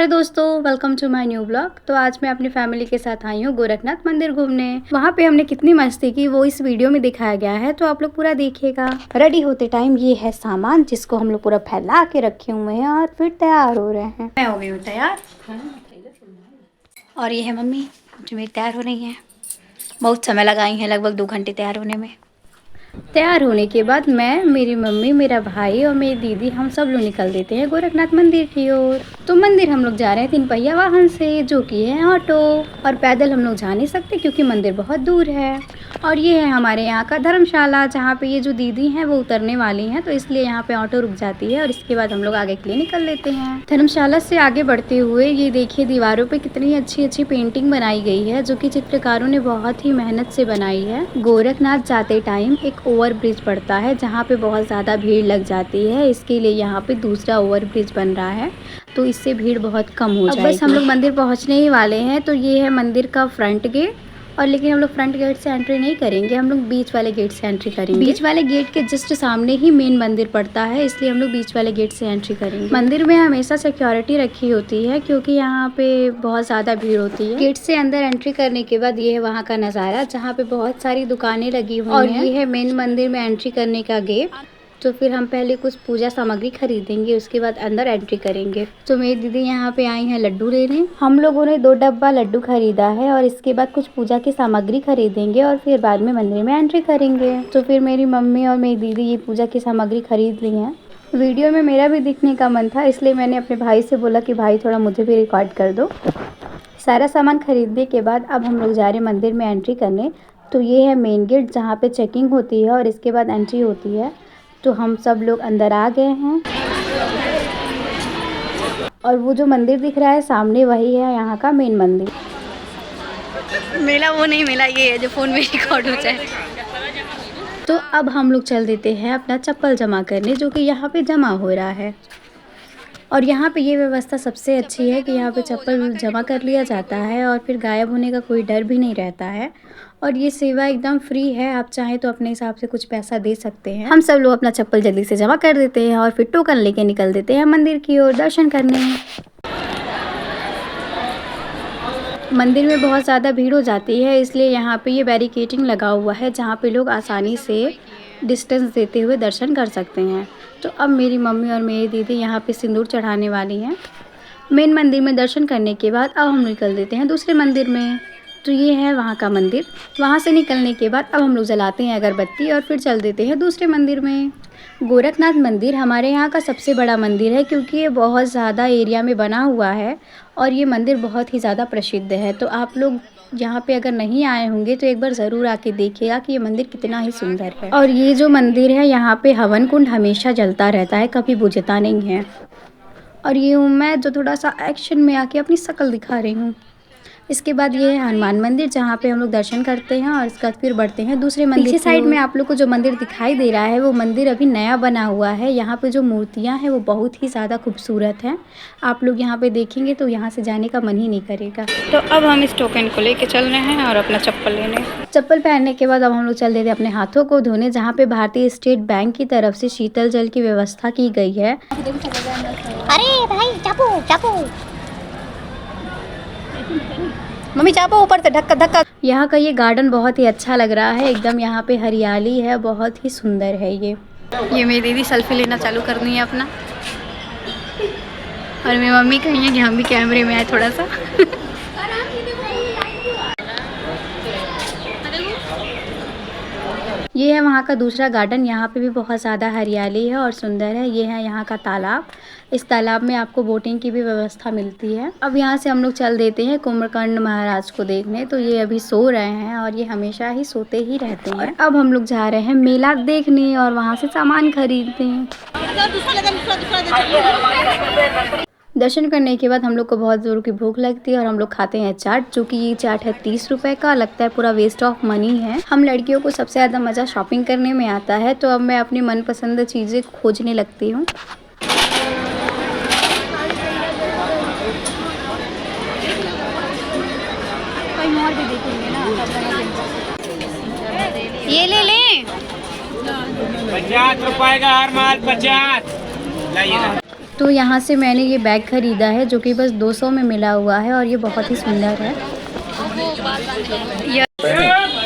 Hello दोस्तों, welcome to my new blog. तो आज मैं अपनी फैमिली के साथ आई हूँ गोरखनाथ मंदिर घूमने। वहाँ पे हमने कितनी मस्ती की वो इस वीडियो में दिखाया गया है, तो आप लोग पूरा देखिएगा। रेडी होते टाइम ये है सामान जिसको हम लोग पूरा फैला के रखे हुए हैं और फिर तैयार हो रहे हैं। मैं हो गई हूँ तैयार और ये है मम्मी जो मेरी तैयार हो रही है। बहुत समय लगाई है, लगभग 2 घंटे तैयार होने में। तैयार होने के बाद मैं, मेरी मम्मी, मेरा भाई और मेरी दीदी हम सब लोग निकल देते हैं गोरखनाथ मंदिर की ओर। तो मंदिर हम लोग जा रहे हैं 3 पहिया वाहन से, जो कि है ऑटो। और पैदल हम लोग जा नहीं सकते क्योंकि मंदिर बहुत दूर है। और ये है हमारे यहाँ का धर्मशाला, जहाँ पे ये जो दीदी हैं वो उतरने वाली हैं, तो इसलिए यहाँ पे ऑटो रुक जाती है और इसके बाद हम लोग आगे के लिए निकल लेते हैं। धर्मशाला से आगे बढ़ते हुए ये देखिए दीवारों पे कितनी अच्छी अच्छी पेंटिंग बनाई गई है, जो कि चित्रकारों ने बहुत ही मेहनत से बनाई है। गोरखनाथ जाते टाइम एक ओवर ब्रिज पड़ता है जहाँ पे बहुत ज़्यादा भीड़ लग जाती है, इसके लिए यहाँ पे दूसरा ओवर ब्रिज बन रहा है, तो इससे भीड़ बहुत कम हो जाएगी। बस हम लोग मंदिर पहुँचने ही वाले हैं। तो ये है मंदिर का फ्रंट गेट, और लेकिन हम लोग फ्रंट गेट से एंट्री नहीं करेंगे, हम लोग बीच वाले गेट से एंट्री करेंगे। बीच वाले गेट के जस्ट सामने ही मेन मंदिर पड़ता है, इसलिए हम लोग बीच वाले गेट से एंट्री करेंगे। मंदिर में हमेशा सिक्योरिटी रखी होती है क्योंकि यहाँ पे बहुत ज़्यादा भीड़ होती है। गेट से अंदर एंट्री करने के बाद ये है वहाँ का नज़ारा, जहाँ पे बहुत सारी दुकानें लगी हुई हैं। और ये है मेन मंदिर में एंट्री करने का गेट। तो फिर हम पहले कुछ पूजा सामग्री खरीदेंगे, उसके बाद अंदर एंट्री करेंगे। तो मेरी दीदी यहाँ पे आई हैं लड्डू लेने। हम लोगों ने 2 डब्बा लड्डू खरीदा है और इसके बाद कुछ पूजा की सामग्री खरीदेंगे और फिर बाद में मंदिर में एंट्री करेंगे। तो फिर मेरी मम्मी और मेरी दीदी ये पूजा की सामग्री खरीद ली हैं। वीडियो में मेरा भी दिखने का मन था, इसलिए मैंने अपने भाई से बोला कि भाई थोड़ा मुझे भी रिकॉर्ड कर दो। सारा सामान खरीदने के बाद अब हम लोग जा रहे हैं मंदिर में एंट्री करने। तो ये है मेन गेट जहाँ पे चेकिंग होती है और इसके बाद एंट्री होती है। तो हम सब लोग अंदर आ गए हैं और वो जो मंदिर दिख रहा है सामने, वही है यहाँ का मेन मंदिर। मेला वो नहीं, मेला ये है जो फ़ोन में रिकॉर्ड हो जाए। तो अब हम लोग चल देते हैं अपना चप्पल जमा करने, जो कि यहाँ पे जमा हो रहा है। और यहाँ पे ये व्यवस्था सबसे अच्छी है कि यहाँ पे चप्पल जमा कर लिया जाता है और फिर गायब होने का कोई डर भी नहीं रहता है। और ये सेवा एकदम फ्री है, आप चाहें तो अपने हिसाब से कुछ पैसा दे सकते हैं। हम सब लोग अपना चप्पल जल्दी से जमा कर देते हैं और फिर टोकन लेके निकल देते हैं मंदिर की ओर दर्शन करने। मंदिर में बहुत ज़्यादा भीड़ हो जाती है, इसलिए यहाँ पे ये बैरिकेडिंग लगा हुआ है जहाँ पे लोग आसानी से डिस्टेंस देते हुए दर्शन कर सकते हैं। तो अब मेरी मम्मी और मेरी दीदी यहाँ पे सिंदूर चढ़ाने वाली हैं। मेन मंदिर में दर्शन करने के बाद अब हम निकल देते हैं दूसरे मंदिर में। तो ये है वहाँ का मंदिर। वहाँ से निकलने के बाद अब हम लोग जलाते हैं अगरबत्ती और फिर चल देते हैं दूसरे मंदिर में। गोरखनाथ मंदिर हमारे यहाँ का सबसे बड़ा मंदिर है क्योंकि ये बहुत ज़्यादा एरिया में बना हुआ है और ये मंदिर बहुत ही ज़्यादा प्रसिद्ध है। तो आप लोग यहाँ पे अगर नहीं आए होंगे तो एक बार ज़रूर आके देखिएगा कि ये मंदिर कितना ही सुंदर है। और ये जो मंदिर है यहाँ पे हवन कुंड हमेशा जलता रहता है, कभी बुझता नहीं है। और ये हूँ मैं जो थोड़ा सा एक्शन में आके अपनी शक्ल दिखा रही हूँ। इसके बाद ये है हनुमान मंदिर, जहाँ पे हम लोग दर्शन करते हैं और इसके बाद फिर बढ़ते हैं दूसरे मंदिर। पीछे साइड में आप लोग को जो मंदिर दिखाई दे रहा है वो मंदिर अभी नया बना हुआ है। यहाँ पे जो मूर्तियाँ हैं वो बहुत ही ज़्यादा खूबसूरत हैं। आप लोग यहाँ पे देखेंगे तो यहाँ से जाने का मन ही नहीं करेगा। तो अब हम इस टोकन को लेके चल रहे हैं और अपना चप्पल लेने। चप्पल पहनने के बाद अब हम लोग चल देते हैं अपने हाथों को धोने, जहाँ पे भारतीय स्टेट बैंक की तरफ से शीतल जल की व्यवस्था की गई है। अरे भाई चापू चापू, मम्मी चापो ऊपर से धक्का धक्का। यहाँ का ये गार्डन बहुत ही अच्छा लग रहा है, एकदम यहाँ पे हरियाली है, बहुत ही सुंदर है ये मेरी दीदी सेल्फी लेना चालू कर दी है अपना, और मेरी मम्मी कही है कि हम भी कैमरे में आए थोड़ा सा। ये है वहाँ का दूसरा गार्डन, यहाँ पे भी बहुत ज़्यादा हरियाली है और सुंदर है। ये है यहाँ का तालाब, इस तालाब में आपको बोटिंग की भी व्यवस्था मिलती है। अब यहाँ से हम लोग चल देते हैं कुंभकर्ण महाराज को देखने। तो ये अभी सो रहे हैं और ये हमेशा ही सोते ही रहते हैं। अब हम लोग जा रहे हैं मेला देखने और वहाँ से सामान खरीदने। दर्शन करने के बाद हम लोग को बहुत ज़ोर की भूख लगती है और हम लोग खाते हैं चाट, जो कि ये चाट है 30 रुपए का। लगता है पूरा वेस्ट ऑफ मनी है। हम लड़कियों को सबसे ज़्यादा मज़ा शॉपिंग करने में आता है, तो अब मैं अपनी मनपसंद चीज़ें खोजने लगती हूँ। कहीं और भी देखेंगे ना, ये ले लें। 50 रुपए का हर माल 50। तो यहाँ से मैंने ये बैग ख़रीदा है जो कि बस 200 में मिला हुआ है और ये बहुत ही सुंदर है।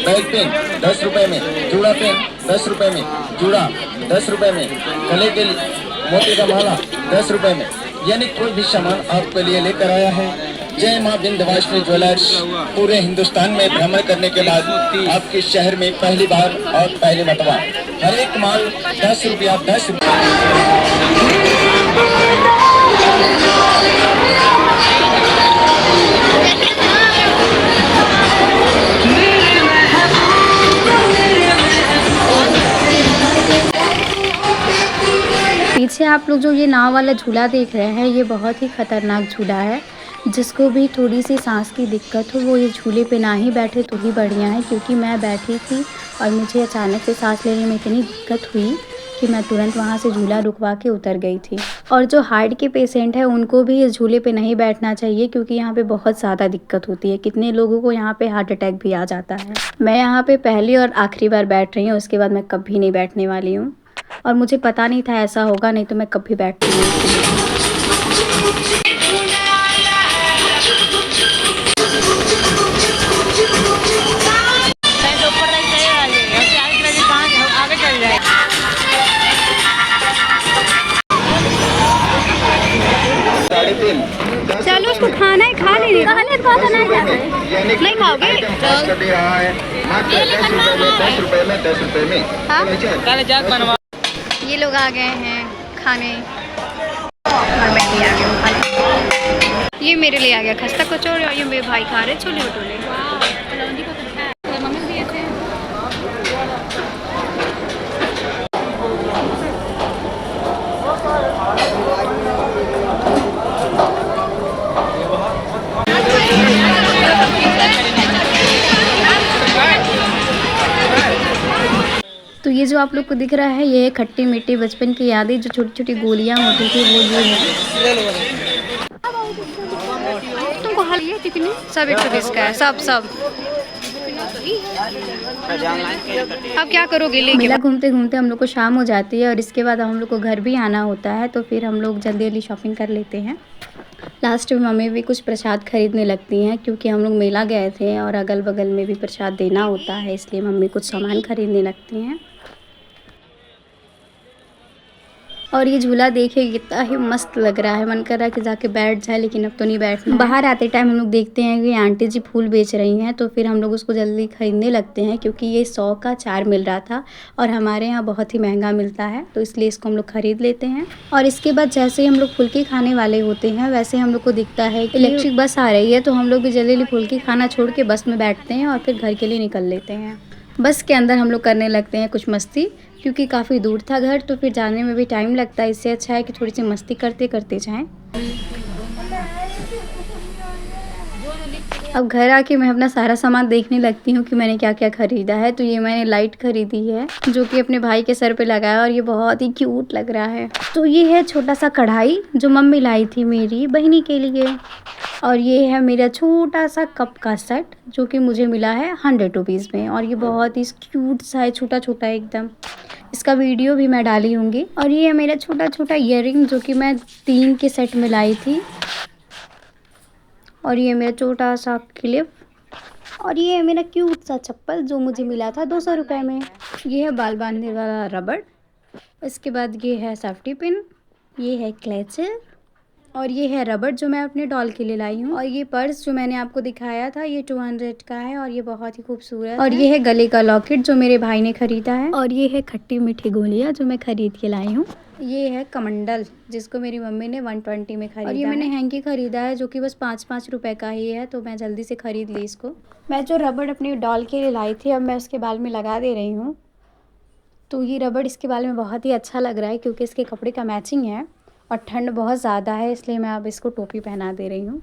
बैग पेन 10 रुपए में, जूड़ा पेन 10 रुपए में, जूड़ा 10 रुपए में, गले के मोती का माला 10 रुपए में, यानी कोई भी सामान आपके लिए लेकर आया है। जय मां विंध्यवासिनी ज्वेलर्स पूरे हिंदुस्तान में भ्रमण करने के बाद आपके शहर में पहली बार और पहली मरतबा हर एक माल 10 रुपया 10 पीछे आप लोग जो ये नाव वाला झूला देख रहे हैं ये बहुत ही खतरनाक झूला है। जिसको भी थोड़ी सी सांस की दिक्कत हो वो ये झूले पे ना ही बैठे तो ही बढ़िया है, क्योंकि मैं बैठी थी और मुझे अचानक से सांस लेने में इतनी दिक्कत हुई कि मैं तुरंत वहाँ से झूला रुकवा के उतर गई थी। और जो हार्ट के पेशेंट है उनको भी इस झूले पे नहीं बैठना चाहिए, क्योंकि यहाँ पे बहुत ज़्यादा दिक्कत होती है। कितने लोगों को यहाँ पे हार्ट अटैक भी आ जाता है। मैं यहाँ पे पहली और आखिरी बार बैठ रही हूँ, उसके बाद मैं कभी नहीं बैठने वाली हूँ। और मुझे पता नहीं था ऐसा होगा, नहीं तो मैं कभी बैठती नहीं। चलो उसको खाना है, खा ले। नहीं खाओगे? 10 रुपए में 10 रुपए में। हाँ? ये लोग आ गए हैं खाने और मैं भी आ गया हूँ खाने। ये मेरे लिए आ गया खस्ता कचौड़ी और ये मेरे भाई खा रहे छोले भटूरे। मम्मी भी ऐसे हैं। तो ये जो आप लोग को दिख रहा है ये खट्टी मीठी बचपन की यादें, जो छोटी छोटी गोलियां होती थी वो ये है। तुमको हालिए कितनी? सब 120 का है, सब। अब क्या करोगे लेके? मेला घूमते घूमते हम लोग को शाम हो जाती है और इसके बाद हम लोग को घर भी आना होता है, तो फिर हम लोग जल्दी जल्दी शॉपिंग कर लेते हैं। लास्ट में मम्मी भी कुछ प्रसाद खरीदने लगती हैं, क्योंकि हम लोग मेला गए थे और अगल बगल में भी प्रसाद देना होता है, इसलिए मम्मी कुछ सामान खरीदने लगती हैं। और ये झूला देखिए कितना ही मस्त लग रहा है, मन कर रहा है कि जाके बैठ जाए, लेकिन अब तो नहीं बैठना। बाहर आते टाइम हम लोग देखते हैं कि आंटी जी फूल बेच रही हैं, तो फिर हम लोग उसको जल्दी खरीदने लगते हैं, क्योंकि ये 100 का 4 मिल रहा था और हमारे यहाँ बहुत ही महंगा मिलता है, तो इसलिए इसको हम लोग खरीद लेते हैं। और इसके बाद जैसे ही हम लोग फुल्की खाने वाले होते हैं वैसे हम लोग को दिखता है इलेक्ट्रिक बस आ रही है, तो हम लोग भी जल्दी जल्दी फुल्की खाना छोड़ के बस में बैठते हैं और फिर घर के लिए निकल लेते हैं। बस के अंदर हम लोग करने लगते हैं कुछ मस्ती, क्योंकि काफ़ी दूर था घर, तो फिर जाने में भी टाइम लगता है। इससे अच्छा है कि थोड़ी सी मस्ती करते करते जाएं। अब घर आके मैं अपना सारा सामान देखने लगती हूँ कि मैंने क्या क्या ख़रीदा है। तो ये मैंने लाइट ख़रीदी है जो कि अपने भाई के सर पे लगाया और ये बहुत ही क्यूट लग रहा है। तो ये है छोटा सा कढ़ाई जो मम्मी लाई थी मेरी बहनी के लिए। और ये है मेरा छोटा सा कप का सेट जो कि मुझे मिला है 100 रुपीज़ में, और ये बहुत ही क्यूट सा है, छोटा छोटा एकदम। इसका वीडियो भी मैं डाली होंगी। और ये है मेरा छोटा छोटा ईयरिंग जो कि मैं 3 के सेट में लाई थी। और ये मेरा छोटा सा क्लिप। और ये है मेरा क्यूट सा चप्पल जो मुझे मिला था 200 रुपये में। ये है बाल बांधने वाला रबड़। इसके बाद ये है सेफ्टी पिन, ये है क्लेचर, और ये है रबड़ जो मैं अपने डॉल के लिए लाई हूँ। और ये पर्स जो मैंने आपको दिखाया था ये 200 का है और ये बहुत ही खूबसूरत। और ये है गले का लॉकेट जो मेरे भाई ने खरीदा है। और ये है खट्टी मीठी गोलियाँ जो मैं खरीद के लाई हूँ। ये है कमंडल जिसको मेरी मम्मी ने 120 में खरीदा। और ये मैंने हैंकी खरीदा है जो कि बस 5-5 रुपए का ही है, तो मैं जल्दी से खरीद ली इसको। मैं जो रबड़ अपनी डॉल के लिए लाई थी अब मैं उसके बाल में लगा दे रही हूँ। तो ये रबड़ इसके बाल में बहुत ही अच्छा लग रहा है क्योंकि इसके कपड़े का मैचिंग है और ठंड बहुत ज़्यादा है, इसलिए मैं अब इसको टोपी पहना दे रही हूँ।